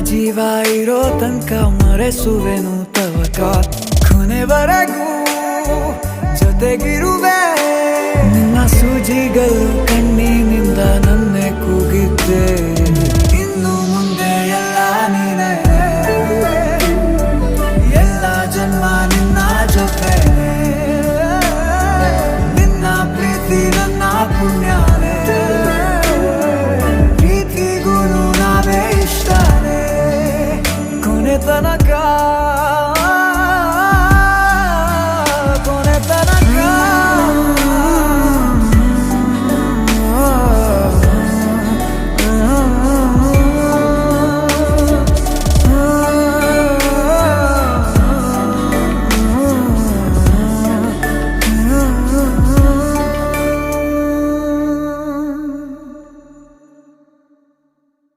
ಜೀವ ಇರೋ ತನಕ ಮರೆಸುವೆನು ತವಕ ಕೊನೆವರೆಗೂ ಜೊತೆಗಿರುವೆ ನಿನ್ನ ಸೂಜಿಗಳು ಕಣ್ಣಿನಿಂದ ನನ್ನೆ ಕೂಗಿದ್ದೆ ಇನ್ನು ಮುಂದೆ ಎಲ್ಲ ನೀನೆ ಎಲ್ಲ ಜನ್ಮ ನಿನ್ನ ಜೊತೆ ನಿನ್ನ ಪ್ರೀತಿ ನನ್ನ ಪುಣ್ಯನೇ ಪ್ರೀತಿಗೂ ನಾವೇ ಇಷ್ಟನೇ ಕೊನೆ ತನಕ